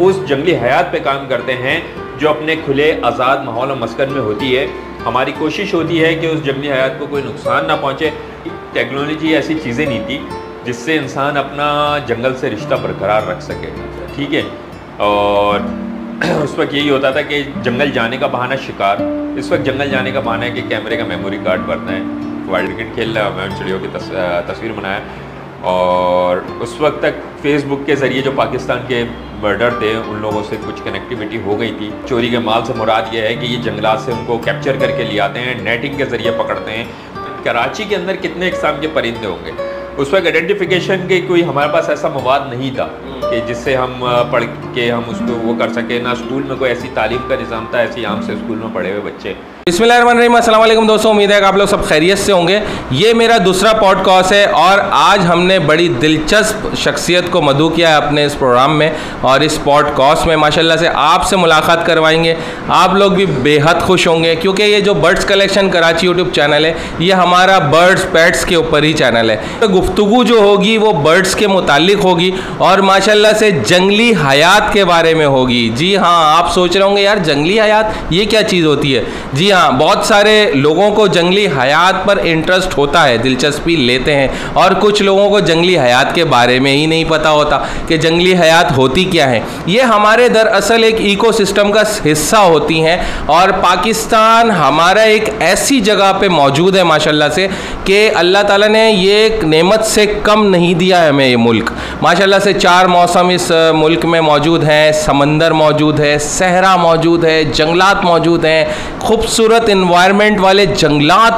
उस जंगली हयात पे काम करते हैं जो अपने खुले आज़ाद माहौल और मस्कन में होती है। हमारी कोशिश होती है कि उस जंगली हयात को कोई नुकसान ना पहुँचे। टेक्नोलॉजी ऐसी चीज़ें नहीं थी जिससे इंसान अपना जंगल से रिश्ता बरकरार रख सके, ठीक है। और उस वक्त यही होता था कि जंगल जाने का बहाना शिकार, इस वक्त जंगल जाने का बहाना है कि कैमरे का मेमोरी कार्ड भरना है, वाइल्ड क्रिकेट खेल रहा है, मैं उन चिड़ियों की तस्वीर बनाया। और उस वक्त तक फेसबुक के ज़रिए जो पाकिस्तान के बर्डर थे उन लोगों से कुछ कनेक्टिविटी हो गई थी। चोरी के माल से मुराद ये है कि ये जंगलात से उनको कैप्चर करके ले आते हैं, नेटिंग के ज़रिए पकड़ते हैं। कराची के अंदर कितने इकसाम के परिंदे होंगे, उस वक्त आइडेंटिफिकेशन के कोई हमारे पास ऐसा मवाद नहीं था कि जिससे हम पढ़ के हम उसको वो कर सके। ना स्कूल में कोई ऐसी तालीम का निज़ाम था, ऐसी आम से स्कूल में पढ़े हुए बच्चे। बिस्मिल्लाहिर्रहमानिर्रहीम, अस्सलाम वालेकुम दोस्तों, उम्मीद है कि आप लोग सब खैरियत से होंगे। ये मेरा दूसरा पॉडकास्ट है और आज हमने बड़ी दिलचस्प शख्सियत को मदऊ किया है अपने इस प्रोग्राम में। और इस पॉडकास्ट में माशाल्लाह से आपसे मुलाकात करवाएंगे, आप लोग भी बेहद खुश होंगे क्योंकि ये जो birds collection Karachi YouTube channel है ये हमारा बर्ड्स पेट्स के ऊपर ही चैनल है। तो गुफ्तगू जो होगी वो बर्ड्स के मुतालिक होगी और माशाल्लाह से जंगली हयात के बारे में होगी। जी हाँ, आप सोच रहे होंगे यार जंगली हयात ये क्या चीज़ होती है। जी हाँ, बहुत सारे लोगों को जंगली हयात पर इंटरेस्ट होता है, दिलचस्पी लेते हैं, और कुछ लोगों को जंगली हयात के बारे में ही नहीं पता होता कि जंगली हयात होती क्या है। ये हमारे दरअसल एक इकोसिस्टम का हिस्सा होती हैं और पाकिस्तान हमारा एक ऐसी जगह पे मौजूद है माशाल्लाह से कि अल्लाह ताला ने ये एक नेमत से कम नहीं दिया है हमें। ये मुल्क माशाल्लाह से 4 मौसम इस मुल्क में मौजूद हैं, समंदर मौजूद है, सहरा मौजूद है, जंगलात मौजूद हैं, खूबसूरत इन्वायरमेंट वाले जंगलात,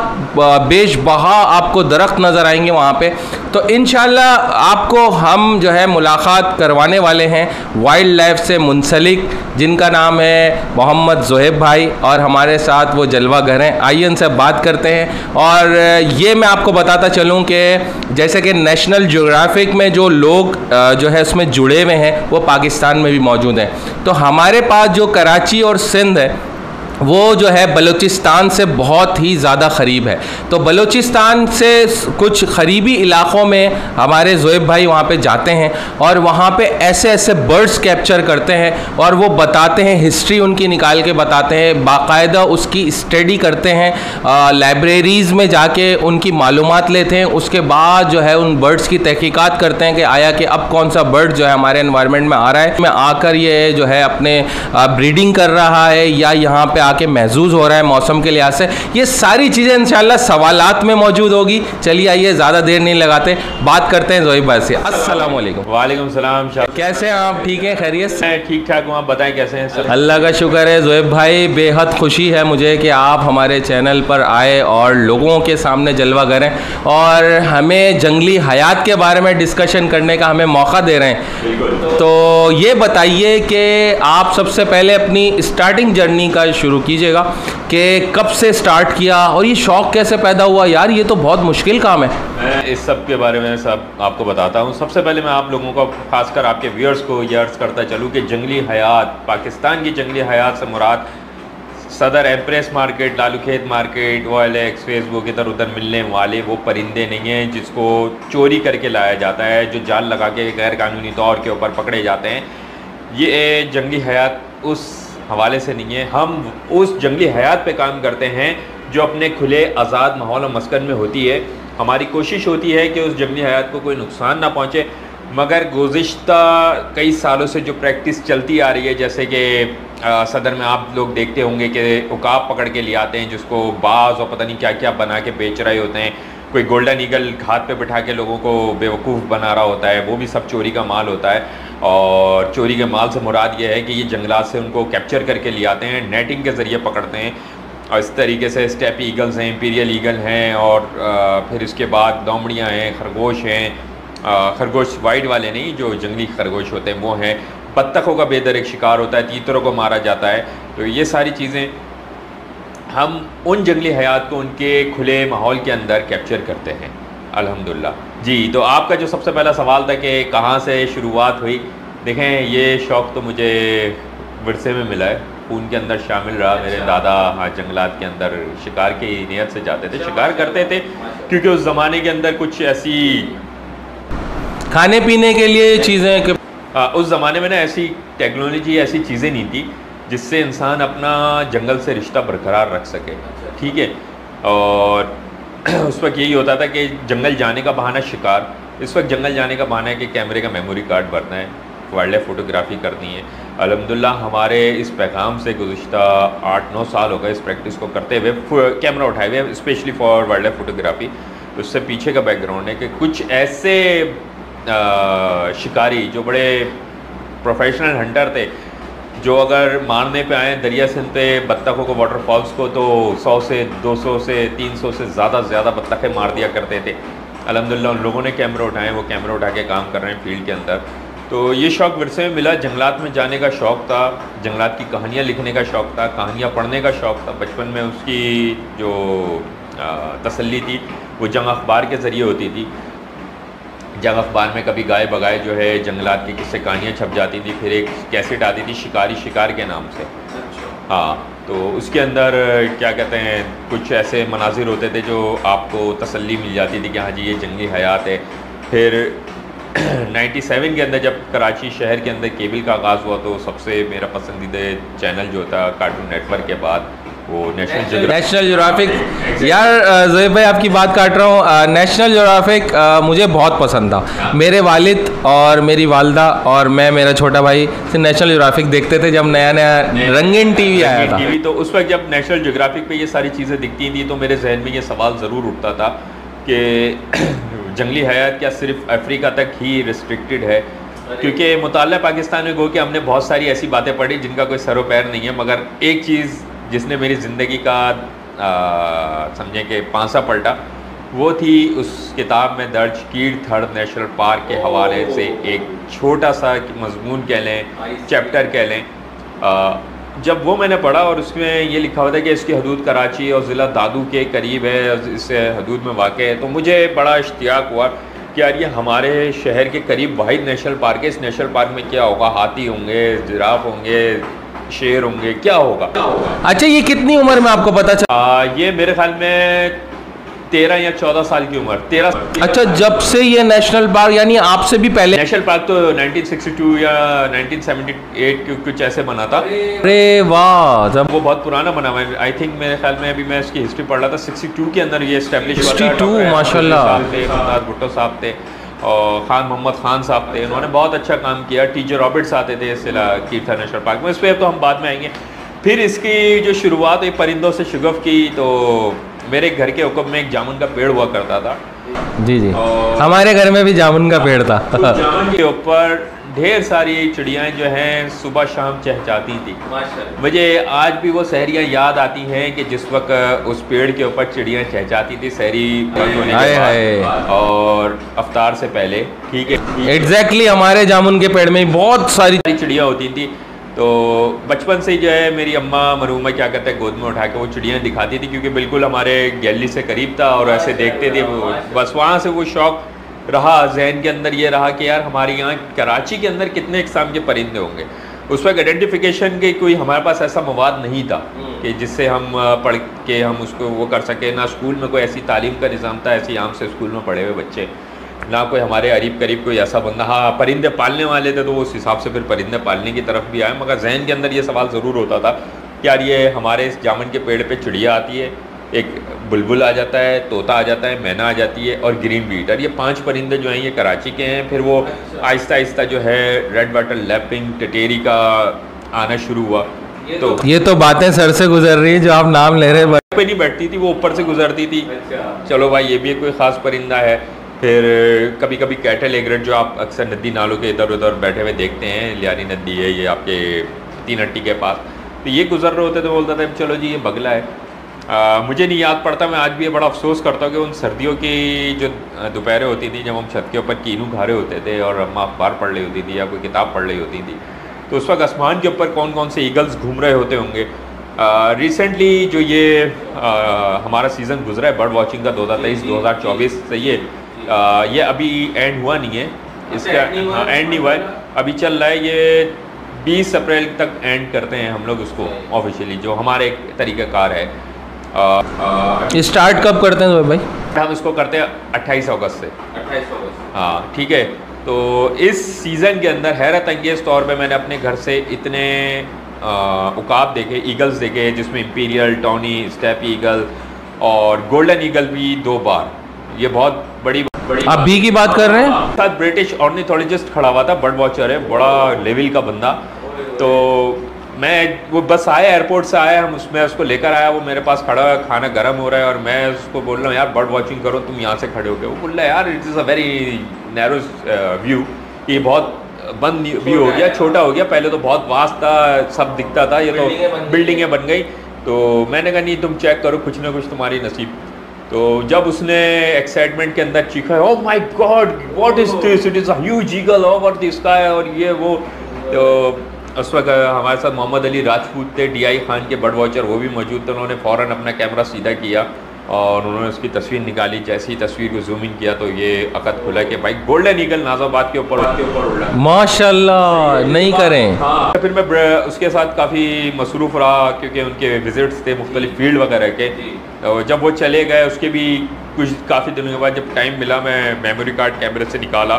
बेशबहा आपको दरख्त नज़र आएंगे वहाँ पे। तो इंशाल्लाह आपको हम जो है मुलाकात करवाने वाले हैं वाइल्ड लाइफ से मुंसलिक, जिनका नाम है मोहम्मद ज़ोहेब भाई, और हमारे साथ वो जलवा घर हैं। आइए उनसे बात करते हैं। और ये मैं आपको बताता चलूँ कि जैसे कि नेशनल ज्योग्राफिक में जो लोग जो है उसमें जुड़े हुए हैं वो पाकिस्तान में भी मौजूद हैं। तो हमारे पास जो कराची और सिंध है वो जो है बलूचिस्तान से बहुत ही ज़्यादा क़रीब है। तो बलूचिस्तान से कुछ क़रीबी इलाक़ों में हमारे ज़ोएब भाई वहाँ पे जाते हैं और वहाँ पे ऐसे ऐसे बर्ड्स कैप्चर करते हैं और वो बताते हैं, हिस्ट्री उनकी निकाल के बताते हैं, बाकायदा उसकी स्टडी करते हैं, लाइब्रेरीज़ में जाके उनकी मालूमात लेते हैं। उसके बाद जो है उन बर्ड्स की तहकीकात करते हैं कि आया कि अब कौन सा बर्ड जो है हमारे एनवायरनमेंट में आ रहा है, में आकर ये जो है अपने ब्रीडिंग कर रहा है या यहाँ पे आके महसूस हो रहा है मौसम के लिहाज से। ये सारी चीज़ें इंशाल्लाह सवालात में मौजूद होगी। चलिए आइए ज़्यादा देर नहीं लगाते, बात करते हैं ज़ोएब भाई से। अस्सलाम वालेकुम। वालेकुम सलाम। कैसे हैं आप? ठीक हैं, खैरियत से? ठीक ठाक हूँ, आप बताएं कैसे हैं सर? अल्लाह का शुक्र है ज़ोएब भाई, बेहद खुशी है मुझे कि आप हमारे चैनल पर आए और लोगों के सामने जलवा करें और हमें जंगली हयात के बारे में डिस्कशन करने का हमें मौका दे रहे हैं। तो ये बताइए कि आप सबसे पहले अपनी स्टार्टिंग जर्नी का शुरू कीजिएगा कि कब से स्टार्ट किया और ये शौक़ कैसे पैदा हुआ। यार ये तो बहुत मुश्किल काम है। मैं इस सब के बारे में सब आपको बताता हूँ। सबसे पहले मैं आप लोगों को, खासकर आपके व्यूअर्स को ये अर्ज़ करता चलूँ कि जंगली हयात, पाकिस्तान की जंगली हयात से मुराद Saddar Empress Market, Lalukhet market, OLX, Facebook, इधर उधर मिलने वाले वो परिंदे नहीं हैं जिसको चोरी करके लाया जाता है, जो जाल लगा के गैर कानूनी तौर के ऊपर पकड़े जाते हैं। ये जंगली हयात उस हवाले से नहीं है। हम उस जंगली हयात पे काम करते हैं जो अपने खुले आज़ाद माहौल और मस्कन में होती है। हमारी कोशिश होती है कि उस जंगली हयात को कोई नुकसान ना पहुँचे, मगर गुज़िश्ता कई सालों से जो प्रैक्टिस चलती आ रही है, जैसे कि सदर में आप लोग देखते होंगे कि उकाब पकड़ के ले आते हैं जिसको बाज़ और पता नहीं क्या क्या बना के बेच रहे होते हैं, कोई गोल्डन ईगल हाथ पे बिठा के लोगों को बेवकूफ़ बना रहा होता है, वो भी सब चोरी का माल होता है। और चोरी के माल से मुराद ये है कि ये जंगलात से उनको कैप्चर करके ले आते हैं, नेटिंग के ज़रिए पकड़ते हैं। और इस तरीके से स्टेप ईगल्स हैं, इंपीरियल ईगल हैं, और फिर इसके बाद दौमड़ियाँ हैं, खरगोश हैं, खरगोश वाइट वाले नहीं, जो जंगली खरगोश होते हैं वो हैं, बत्तखों का बेदर एक शिकार होता है, तीतरों को मारा जाता है। तो ये सारी चीज़ें हम उन जंगली हयात को उनके खुले माहौल के अंदर कैप्चर करते हैं अल्हम्दुलिल्लाह। जी, तो आपका जो सबसे पहला सवाल था कि कहाँ से शुरुआत हुई, देखें ये शौक़ तो मुझे विरसे में मिला है, खून के अंदर शामिल रहा। मेरे दादा जंगलात के अंदर शिकार की नीयत से जाते थे, शिकार करते थे, क्योंकि उस ज़माने के अंदर कुछ ऐसी खाने पीने के लिए चीज़ें उस ज़माने में ना ऐसी टेक्नोलॉजी, ऐसी चीज़ें नहीं थी जिससे इंसान अपना जंगल से रिश्ता बरकरार रख सके, ठीक है। और उस वक्त यही होता था कि जंगल जाने का बहाना शिकार, इस वक्त जंगल जाने का बहाना है कि कैमरे का मेमोरी कार्ड भरना है, वाइल्ड लाइफ फ़ोटोग्राफ़ी करनी है। अल्हम्दुलिल्लाह हमारे इस पैगाम से गुज़िश्ता 8-9 साल हो गए इस प्रैक्टिस को करते हुए, कैमरा उठाए हुए specially for wild life photography. उससे पीछे का बैकग्राउंड है कि कुछ ऐसे शिकारी जो बड़े प्रोफेशनल हंटर थे, जो अगर मारने पे आए दरिया सिंध पे बत्तखों को, वाटरफॉल्स को, तो 100 से 200 से 300 से ज़्यादा बत्तखें मार दिया करते थे। अल्हम्दुलिल्लाह उन लोगों ने कैमरा उठाए, वो कैमरा उठा के काम कर रहे हैं फील्ड के अंदर। तो ये शौक़ विरसे में मिला, जंगलात में जाने का शौक़ था, जंगलात की कहानियाँ लिखने का शौक़ था, कहानियाँ पढ़ने का शौक़ था। बचपन में उसकी जो तसल्ली थी वो जंग अखबार के ज़रिए होती थी। जंग अखबार में कभी गाय बगाए जो है जंगलात की किस्से कहानियाँ छप जाती थी, फिर एक कैसेट आती थी शिकारी शिकार के नाम से। हाँ, तो उसके अंदर क्या कहते हैं, कुछ ऐसे मनाजिर होते थे जो आपको तसल्ली मिल जाती थी कि हाँ जी ये जंगली हयात है। फिर 97 के अंदर जब कराची शहर के अंदर केबल का आगाज़ हुआ, तो सबसे मेरा पसंदीदा चैनल जो था कार्टून नेटवर्क के बाद वो नेशनल ज्योग्राफिक। यार ज़ोएब भाई आपकी बात काट रहा हूँ, नेशनल ज्योग्राफिक मुझे बहुत पसंद था। मेरे वालिद और मेरी वालदा और मैं, मेरा छोटा भाई से नेशनल ज्योग्राफिक देखते थे जब नया रंगीन टीवी आया था। तो उस वक्त जब नेशनल ज्योग्राफिक पे ये सारी चीज़ें दिखती थी तो मेरे जहन में ये सवाल ज़रूर उठता था कि जंगली हयात क्या सिर्फ अफ्रीका तक ही रिस्ट्रिक्टेड है? क्योंकि मुताल्ला पाकिस्तान में गो कि हमने बहुत सारी ऐसी बातें पढ़ी जिनका कोई सरो पैर नहीं है, मगर एक चीज़ जिसने मेरी ज़िंदगी का समझें कि पांसा पलटा, वो थी उस किताब में दर्ज कीड़ थड़ नेशनल पार्क के हवाले से एक छोटा सा मजमून कह लें, चैप्टर कह लें। जब वो मैंने पढ़ा और उसमें ये लिखा हुआ था कि इसकी हदूद कराची और ज़िला दादू के करीब है, इससे हदूद में वाक़ है, तो मुझे बड़ा इश्तियाक हुआ कि यार ये हमारे शहर के करीब वाहिद नेशनल पार्क है। इस नेशनल पार्क में क्या होगा? हाथी होंगे, जिराफ होंगे, शेर होंगे, क्या होगा? अच्छा, ये कितनी उम्र में आपको पता चला? ये मेरे ख्याल में 13 या 14 साल की उम्र, 13। अच्छा, जब से ये नेशनल पार्क, यानी आपसे भी पहले? नेशनल पार्क तो 1962 या 1978 कुछ ऐसे बना था। अरे वाह, जब वो बहुत पुराना बना हुआ है। आई थिंक मेरे ख्याल में अभी मैं इसकी हिस्ट्री पढ़ रहा था, 62 के अंदर ये एस्टेब्लिश हुआ था। 62 माशाल्लाह। भुट्टो साहब थे और खान मोहम्मद खान साहब थे, उन्होंने बहुत अच्छा काम किया। टीजे रॉबर्ट्स आते थे इस कीर्था नेशनल पार्क में, इस पर तो हम बाद में आएंगे। फिर इसकी जो शुरुआत हुई परिंदों से शुगफ की, तो मेरे घर के हुक्म में एक जामुन का पेड़ हुआ करता था। जी जी, हमारे घर में भी जामुन का पेड़ था। जामुन के ऊपर ढेर सारी चिड़ियाँ जो हैं सुबह शाम चहचहाती थी। मुझे आज भी वो सहरियाँ याद आती हैं कि जिस वक्त उस पेड़ के ऊपर चिड़ियाँ चहचहाती थी सहरी होने के बाद और अफ्तार से पहले, ठीक है। एग्जैक्टली हमारे जामुन के पेड़ में बहुत सारी चिड़ियाँ होती थी। तो बचपन से ही जो है मेरी अम्मा मरहूमा क्या कहते हैं गोद में उठा के वो चिड़ियाँ दिखाती थी, क्योंकि बिल्कुल हमारे गैलरी से करीब था और ऐसे देखते थे। बस वहाँ से वो शौक़ रहा जहन के अंदर, ये रहा कि यार हमारे यहाँ कराची के अंदर कितने इकसाम के परिंदे होंगे। उस वक्त आइडेंटिफिकेशन के कोई हमारे पास ऐसा मवाद नहीं था कि जिससे हम पढ़ के हम उसको वो कर सकें। ना स्कूल में कोई ऐसी तालीम का निज़ाम था, ऐसी आम से स्कूल में पढ़े हुए बच्चे, ना कोई हमारे अरीब करीब कोई ऐसा बंदा। हाँ, परिंदे पालने वाले थे तो उस हिसाब से फिर परिंदे पालने की तरफ भी आए, मगर जहन के अंदर ये सवाल ज़रूर होता था कि यार ये हमारे इस जामुन के पेड़ पे चिड़िया आती है, एक बुलबुल आ जाता है, तोता आ जाता है, मैना आ जाती है और ग्रीन बीटर। ये 5 परिंदे जो हैं ये कराची के हैं। फिर वो आहिस्ता आहिस्ता जो है रेड वाटर लैपिंग, टेटेरी का आना शुरू हुआ। तो ये तो बातें सर से गुजर रही है जो आप नाम ले रहे हैं। पे नहीं बैठती थी, वो ऊपर से गुजरती थी। चलो भाई ये भी कोई ख़ास परिंदा है। फिर कभी कभी कैटल एग्रेट जो आप अक्सर नदी नालों के इधर उधर बैठे हुए देखते हैं, लियारी नदी है ये आपके तीन हट्टी के पास, तो ये गुजर रहे होते तो बोलता था चलो जी ये बगला है। मुझे नहीं याद पड़ता, मैं आज भी ये बड़ा अफसोस करता हूँ कि उन सर्दियों की जो दोपहरें होती थी जब हम छत के ऊपर कीनू खा रहे होते थे और अम्मा अखबार पढ़ रही होती थी या कोई किताब पढ़ रही होती थी, तो उस वक्त आसमान के ऊपर कौन कौन से ईगल्स घूम रहे होते होंगे। रिसेंटली जो ये हमारा सीज़न गुजरा है बर्ड वॉचिंग का 2023-2024 से, ये अभी एंड हुआ नहीं है, इसका एंड नहीं हुआ है, अभी चल रहा है। ये 20 अप्रैल तक एंड करते हैं हम लोग उसको ऑफिशियली, जो हमारे एक तरीक़ाकार है। स्टार्ट कब करते हैं भाई? हम इसको करते हैं 28 अगस्त से। 28 अगस्त, हाँ ठीक है। तो इस सीज़न के अंदर हैरत अंगेज़ तौर पे मैंने अपने घर से इतने उकाब देखे, ईगल्स देखे, जिसमें इंपीरियल, टॉनी, स्टेप ईगल और गोल्डन ईगल भी 2 बार। ये बहुत बड़ी आप बी की बात कर रहे हैं? साथ ब्रिटिश ऑर्निथोलॉजिस्ट खड़ा हुआ था, बर्ड वॉचर है, बड़ा लेवल का बंदा। तो वो बस आया, एयरपोर्ट से आया, मैं उसको लेकर आया, वो मेरे पास खड़ा है, खाना गर्म हो रहा है और मैं उसको बोल रहा हूँ यार बर्ड वॉचिंग करो, तुम यहाँ से खड़े हो गए। वो बोल रहा है यार it is a very narrow view, ये बहुत बंद व्यू हो गया, छोटा हो गया, पहले तो बहुत वास्ट था, सब दिखता था, ये तो बिल्डिंगें बन गई। तो मैंने कहा नहीं तुम चेक करो, कुछ ना कुछ तुम्हारी नसीब। तो जब उसने एक्साइटमेंट के अंदर चीखा, oh my God what is this, it is a huge eagle over the sky, और ये वो। तो उस वक्त हमारे साथ मोहम्मद अली राजपूत थे, DI खान के बर्ड वॉचर, वो भी मौजूद थे। उन्होंने फ़ौरन अपना कैमरा सीधा किया और उन्होंने उसकी तस्वीर निकाली। जैसे ही तस्वीर को जूम इन किया तो ये अकद खुला कि भाई गोल्डन ईगल नाज़ाबाद के ऊपर उड़ा। माशाल्लाह, नहीं करें। हाँ, फिर मैं उसके साथ काफ़ी मसरूफ़ रहा क्योंकि उनके विजिट्स थे मुख्तलिफ फील्ड वगैरह के। तो जब वो चले गए उसके भी काफ़ी दिनों के बाद जब टाइम मिला, मैं मेमोरी कार्ड कैमरे से निकाला,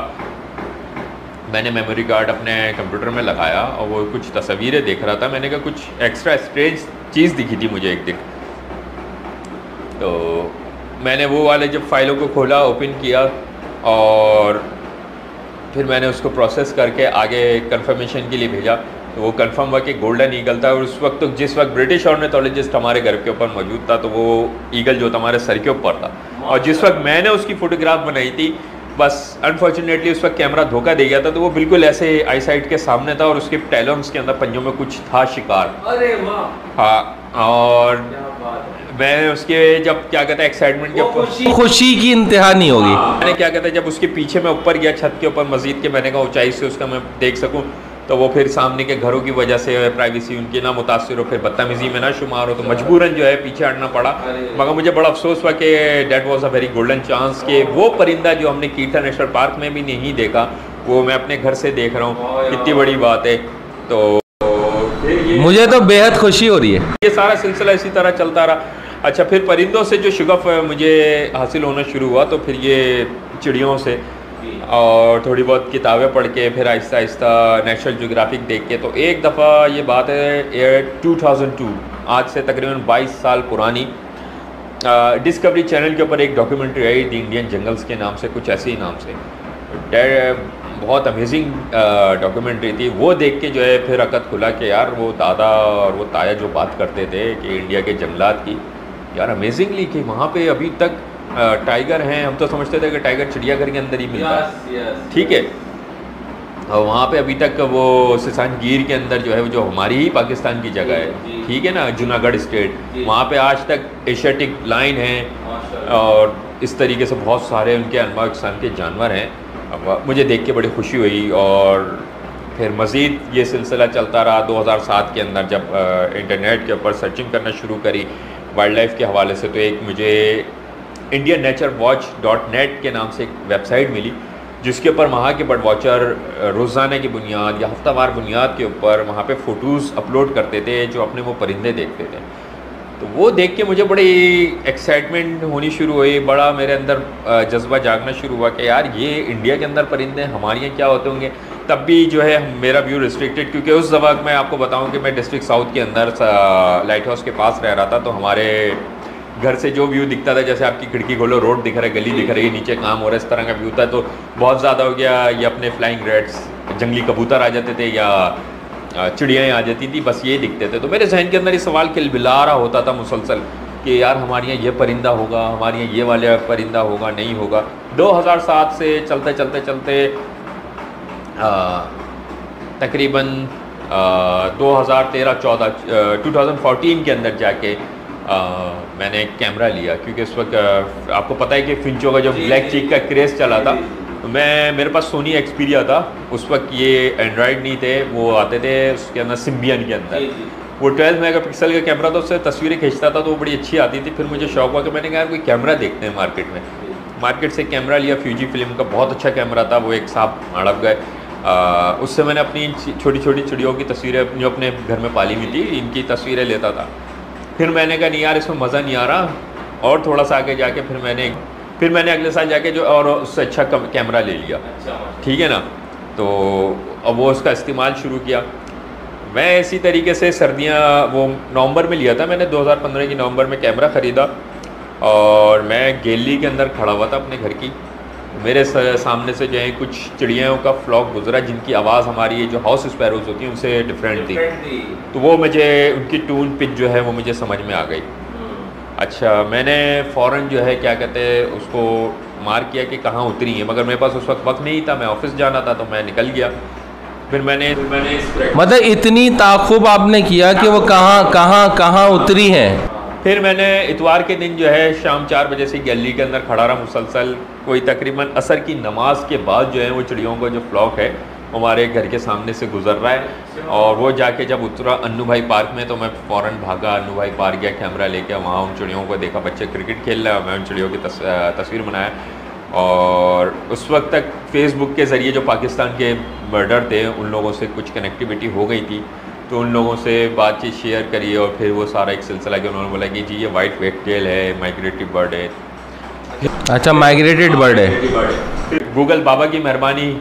मैंने मेमोरी कार्ड अपने कंप्यूटर में लगाया और वो कुछ तस्वीरें देख रहा था। मैंने कहा कुछ एक्स्ट्रा स्ट्रेंज चीज़ दिखी थी मुझे एक दिन। तो मैंने वो वाले जब फाइलों को खोला, ओपन किया और फिर मैंने उसको प्रोसेस करके आगे कंफर्मेशन के लिए भेजा। तो वो कंफर्म हुआ कि गोल्डन ईगल था। और उस वक्त तो जिस वक्त ब्रिटिश ऑर्निथोलॉजिस्ट हमारे घर के ऊपर मौजूद था, तो वो ईगल जो था हमारे सर के ऊपर था। और जिस वक्त मैंने उसकी फ़ोटोग्राफ बनाई थी, बस अनफॉर्चुनेटली उस वक्त कैमरा धोखा दे गया था, तो वो बिल्कुल ऐसे आई साइट के सामने था और उसके टैलम्स के अंदर पंजों में कुछ था शिकार। अरे वाह। हाँ, और मैं उसके जब क्या कहता है एक्साइटमेंट के खुशी की इंतहा नहीं होगी। मैंने क्या कहता है जब उसके पीछे मैं ऊपर गया छत के ऊपर मस्जिद के, मैंने कहा ऊंचाई से उसका मैं देख सकूं, तो वो फिर सामने के घरों की वजह से प्राइवेसी उनकी ना मुतासिर हो, फिर बदतमीजी में ना शुमार हो, तो मजबूरन जो है पीछे हटना पड़ा। मगर मुझे बड़ा अफसोस हुआ कि that was a very golden chance कि वो परिंदा जो हमने कीर्तन नेशनल पार्क में भी नहीं देखा, वो मैं अपने घर से देख रहा हूँ। कितनी बड़ी बात है। तो मुझे तो बेहद खुशी हो रही है। ये सारा सिलसिला इसी तरह चलता रहा। अच्छा, फिर परिंदों से जो शगफ मुझे हासिल होना शुरू हुआ, तो फिर ये चिड़ियों से और थोड़ी बहुत किताबें पढ़ के, फिर आहिस्ता आहिस्ता नेशनल ज्योग्राफिक देख के। तो एक दफ़ा ये बात है 2002, आज से तकरीबन 22 साल पुरानी, डिस्कवरी चैनल के ऊपर एक documentary I, the Indian jungles के नाम से, कुछ ऐसे ही नाम से। बहुत अमेजिंग डॉक्यूमेंट्री थी। वो देख के जो है फिर अकद खुला कि यार वो दादा और वो ताया जो बात करते थे कि इंडिया के जंगलात की, यार अमेजिंगली कि वहाँ पे अभी तक टाइगर हैं। हम तो समझते थे कि टाइगर चिड़ियाघर के अंदर ही मिलता है, ठीक है, और वहाँ पे अभी तक वो सिसान गिर के अंदर जो है वो जो हमारी ही पाकिस्तान की जगह है, ठीक है ना, जूनागढ़ स्टेट, वहाँ पे आज तक एशियाटिक लाइन है और इस तरीके से बहुत सारे उनके अनवा अक़साम के जानवर हैं। अब मुझे देख के बड़ी खुशी हुई और फिर मज़ीद ये सिलसिला चलता रहा। 2007 के अंदर जब इंटरनेट के ऊपर सर्चिंग करना शुरू करी वाइल्ड लाइफ के हवाले से, तो एक मुझे indiannaturewatch.net के नाम से एक वेबसाइट मिली, जिसके ऊपर वहाँ के बर्ड वॉचर रोज़ाना की बुनियाद या हफ्तावार बुनियाद के ऊपर वहाँ पे फ़ोटोज़ अपलोड करते थे जो अपने वो परिंदे देखते थे। तो वो देख के मुझे बड़ी एक्साइटमेंट होनी शुरू हुई, बड़ा मेरे अंदर जज्बा जागना शुरू हुआ कि यार ये इंडिया के अंदर परिंदे, हमारे यहाँ क्या होते होंगे। तब भी जो है मेरा व्यू रिस्ट्रिक्टेड, क्योंकि उस वक्त मैं आपको बताऊं कि मैं डिस्ट्रिक्ट साउथ के अंदर लाइट हाउस के पास रह रहा था, तो हमारे घर से जो व्यू दिखता था, जैसे आपकी खिड़की खोलो रोड दिख रहा है, गली दिख रही है, नीचे काम हो रहा है, इस तरह का व्यू था। तो बहुत ज़्यादा हो गया, ये अपने फ्लाइंग रेड्स, जंगली कबूतर आ जाते थे या चिड़ियाँ आ जाती थी, बस ये दिखते थे। तो मेरे जहन के अंदर ये सवाल खिलबिला रहा होता था मुसलसल कि यार हमारे यहाँ ये परिंदा होगा, हमारे यहाँ ये वाला परिंदा होगा, नहीं होगा। 2007 से चलते चलते चलते तकरीबन 2014 के अंदर जाके मैंने एक कैमरा लिया, क्योंकि उस वक्त आपको पता है कि फिंचो का जो ब्लैक चीक का क्रेज़ चला था। तो मेरे पास सोनी एक्सपीरिया था उस वक्त, ये एंड्रॉयड नहीं थे, वो आते थे उसके अंदर सिम्बियन के अंदर, वो 12 मेगापिक्सल का कैमरा था, उससे तस्वीरें खींचता था तो वो बड़ी अच्छी आती थी। फिर मुझे शौक हुआ कि मैंने कहा यार कोई कैमरा देखते हैं मार्केट में। मार्केट से कैमरा लिया, फ्यूजी फिल्म का बहुत अच्छा कैमरा था, वो एक साहब अड़प गए। उससे मैंने अपनी छोटी छोटी चिड़ियों की तस्वीरें जो अपने घर में पाली हुई थी, इनकी तस्वीरें लेता था। फिर मैंने कहा नहीं यार इसमें मज़ा नहीं आ रहा, और थोड़ा सा आगे जाके फिर मैंने फिर मैंने अगले साल जाके जो और उससे अच्छा कैमरा ले लिया, ठीक है ना। तो अब वो उसका इस्तेमाल शुरू किया। मैं इसी तरीके से सर्दियाँ वो नवंबर में लिया था मैंने, 2015 की नवंबर में कैमरा ख़रीदा और मैं गैलरी के अंदर खड़ा हुआ था अपने घर की। मेरे सामने से जो है कुछ चिड़ियों का फ्लॉक गुजरा जिनकी आवाज़ हमारी ये जो हाउस स्पैरोज़ होती है उनसे डिफरेंट थी। तो वो मुझे उनकी टून पिच जो है वो मुझे समझ में आ गई। अच्छा, मैंने फ़ौरन जो है क्या कहते हैं उसको मार्क किया कि कहाँ उतरी है, मगर मेरे पास उस वक्त नहीं था, मैं ऑफिस जाना था तो मैं निकल गया। फिर मैंने मतलब इतनी ताक़ुब आपने किया कि वो कहाँ उतरी हैं। फिर मैंने इतवार के दिन जो है शाम 4 बजे से गैलरी के अंदर खड़ा रहा मुसलसल, कोई तकरीबन असर की नमाज के बाद जो है वो चिड़ियों का जो फ्लॉक है हमारे घर के सामने से गुजर रहा है। और वो जाके जब उतरा अन्नू भाई पार्क में तो मैं फ़ौरन भागा, अन्नू भाई पार्क गया, कैमरा लेके वहाँ उन चिड़ियों को देखा, बच्चे क्रिकेट खेल रहे हैं, मैं उन चिड़ियों की तस्वीर बनाया। और उस वक्त तक फेसबुक के ज़रिए जो पाकिस्तान के बर्डर थे उन लोगों से कुछ कनेक्टिविटी हो गई थी, तो उन लोगों से बातचीत शेयर करी और फिर वो सारा एक सिलसिला कि उन्होंने बोला कि जी ये वाइट वेकटेल है, माइग्रेटरी बर्ड है। अच्छा, माइग्रेटेड बर्ड है। गूगल बाबा की मेहरबानी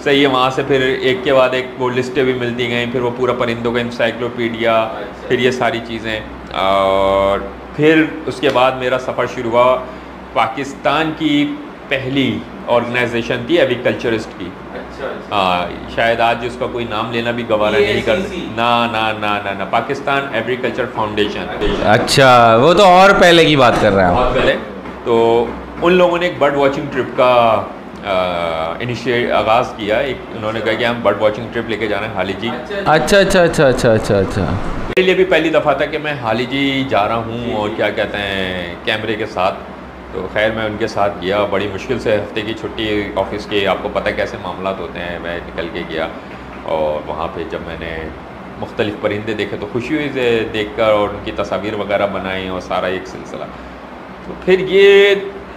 सही है, वहाँ से फिर एक के बाद एक वो लिस्टें भी मिलती गई, फिर वो पूरा परिंदों का इंसाइक्लोपीडिया, फिर ये सारी चीज़ें। और फिर उसके बाद मेरा सफ़र शुरू हुआ पाकिस्तान की पहली ऑर्गेनाइजेशन थी एविकल्चरिस्ट की। हाँ, शायद आज उसका कोई नाम लेना भी गवारा नहीं कर, ना पाकिस्तान एग्रीकल्चर फाउंडेशन। अच्छा, वो तो और पहले की बात कर रहे हैं, बहुत पहले। तो उन लोगों ने एक बर्ड वॉचिंग ट्रिप का आगाज़ किया। एक उन्होंने कहा कि हम बर्ड वॉचिंग ट्रिप लेके जाना है हाली जी। अच्छा। मेरे लिए भी पहली दफ़ा था कि मैं हाली जी जा रहा हूँ और क्या कहते हैं कैमरे के साथ। तो खैर मैं उनके साथ गया, बड़ी मुश्किल से हफ्ते की छुट्टी ऑफिस के, आपको पता है कैसे मामलात होते हैं, मैं निकल के गया। और वहाँ पे जब मैंने मुख्तलिफ़ परिंदे देखे तो खुशी हुई से देख कर और उनकी तस्वीर वगैरह बनाई और सारा एक सिलसिला। तो फिर ये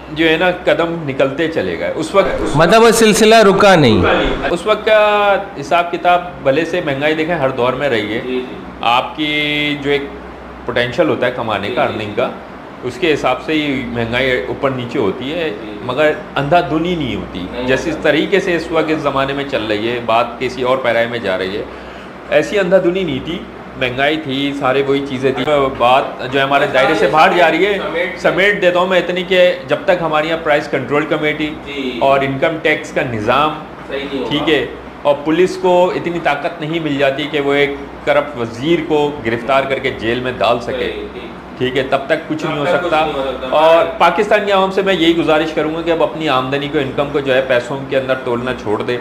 जो है ना कदम निकलते चले गए। उस वक्त मतलब वो सिलसिला रुका नहीं। उस वक्त का हिसाब किताब भले से महंगाई देखें हर दौर में रही है, आपकी जो एक पोटेंशियल होता है कमाने का, अर्निंग का, उसके हिसाब से ही महंगाई ऊपर नीचे होती है, मगर अंधाधुनी नहीं होती। जैसे इस तरीके से इस वक्त इस ज़माने में चल रही है, बात किसी और पैराए में जा रही है, ऐसी अंधाधुनी नहीं थी। महंगाई थी, सारे वही चीज़ें थी। बात जो है हमारे दायरे से बाहर जा रही है, समेट देता हूँ मैं इतनी कि जब तक हमारे यहाँ प्राइस कंट्रोल कमेटी और इनकम टैक्स का निज़ाम, ठीक है, और पुलिस को इतनी ताकत नहीं मिल जाती कि वो एक करप्ट वज़ीर को गिरफ़्तार करके जेल में डाल सके, ठीक है, तब तक कुछ नहीं हो सकता। और पाकिस्तान की आवाम से मैं यही गुजारिश करूँगा कि अब अपनी आमदनी को, इनकम को जो है पैसों के अंदर तोलना छोड़ दे,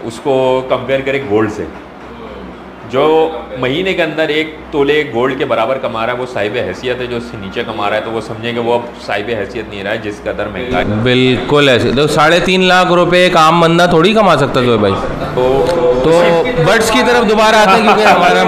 उसको कंपेयर करें गोल्ड से। जो महीने के अंदर 1 तोले गोल्ड के बराबर कमा रहा है वो साहिब हैसियत है, जो उससे नीचे कमा रहा है तो वो समझेंगे वो अब साहिब हैसियत नहीं रहा है जिस कदर महंगा। बिल्कुल ऐसे तो 3.5 लाख रुपए एक आम बंदा थोड़ी कमा सकता है भाई। तो बर्ड्स की तरफ दोबारा आते हैं क्योंकि हमारा